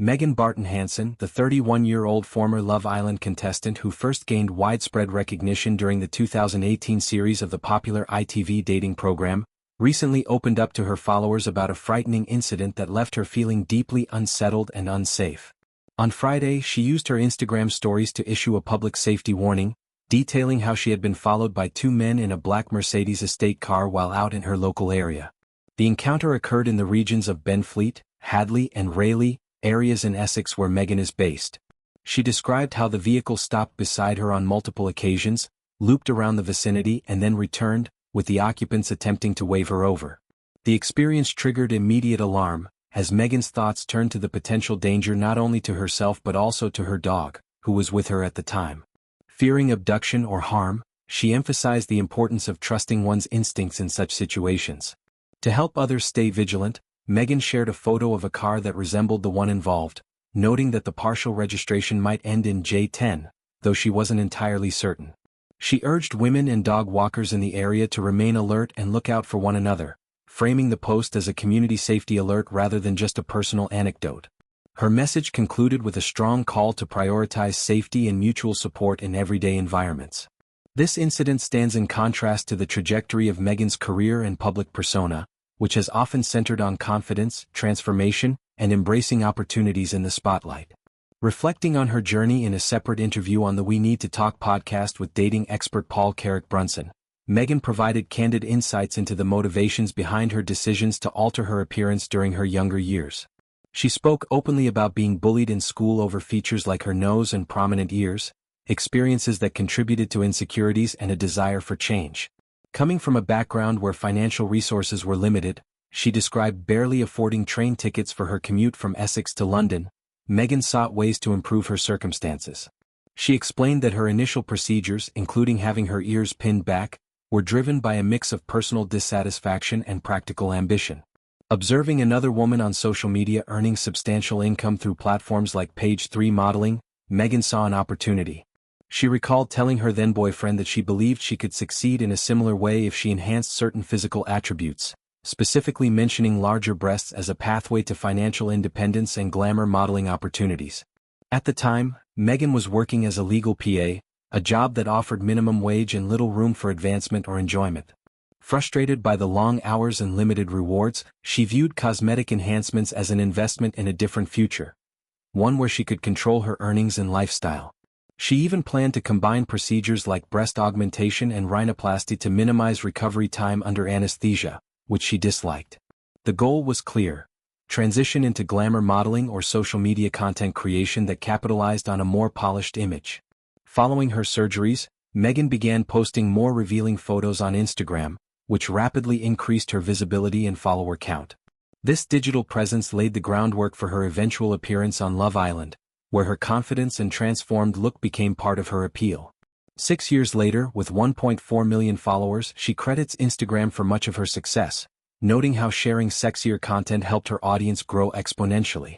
Megan Barton-Hanson, the 31-year-old former Love Island contestant who first gained widespread recognition during the 2018 series of the popular ITV dating program, recently opened up to her followers about a frightening incident that left her feeling deeply unsettled and unsafe. On Friday, she used her Instagram stories to issue a public safety warning, detailing how she had been followed by two men in a black Mercedes estate car while out in her local area. The encounter occurred in the regions of Benfleet, Hadley and Rayleigh, areas in Essex where Megan is based. She described how the vehicle stopped beside her on multiple occasions, looped around the vicinity and then returned, with the occupants attempting to wave her over. The experience triggered immediate alarm, as Megan's thoughts turned to the potential danger not only to herself but also to her dog, who was with her at the time. Fearing abduction or harm, she emphasized the importance of trusting one's instincts in such situations. To help others stay vigilant, Megan shared a photo of a car that resembled the one involved, noting that the partial registration might end in J10, though she wasn't entirely certain. She urged women and dog walkers in the area to remain alert and look out for one another, framing the post as a community safety alert rather than just a personal anecdote. Her message concluded with a strong call to prioritize safety and mutual support in everyday environments. This incident stands in contrast to the trajectory of Megan's career and public persona, which has often centered on confidence, transformation, and embracing opportunities in the spotlight. Reflecting on her journey in a separate interview on the We Need to Talk podcast with dating expert Paul Carrick-Brunson, Megan provided candid insights into the motivations behind her decisions to alter her appearance during her younger years. She spoke openly about being bullied in school over features like her nose and prominent ears, experiences that contributed to insecurities and a desire for change. Coming from a background where financial resources were limited, she described barely affording train tickets for her commute from Essex to London. Megan sought ways to improve her circumstances. She explained that her initial procedures, including having her ears pinned back, were driven by a mix of personal dissatisfaction and practical ambition. Observing another woman on social media earning substantial income through platforms like Page 3 modeling, Megan saw an opportunity. She recalled telling her then-boyfriend that she believed she could succeed in a similar way if she enhanced certain physical attributes, specifically mentioning larger breasts as a pathway to financial independence and glamour modeling opportunities. At the time, Megan was working as a legal PA, a job that offered minimum wage and little room for advancement or enjoyment. Frustrated by the long hours and limited rewards, she viewed cosmetic enhancements as an investment in a different future, one where she could control her earnings and lifestyle. She even planned to combine procedures like breast augmentation and rhinoplasty to minimize recovery time under anesthesia, which she disliked. The goal was clear: transition into glamour modeling or social media content creation that capitalized on a more polished image. Following her surgeries, Megan began posting more revealing photos on Instagram, which rapidly increased her visibility and follower count. This digital presence laid the groundwork for her eventual appearance on Love Island, where her confidence and transformed look became part of her appeal. 6 years later, with 1.4 million followers, she credits Instagram for much of her success, noting how sharing sexier content helped her audience grow exponentially.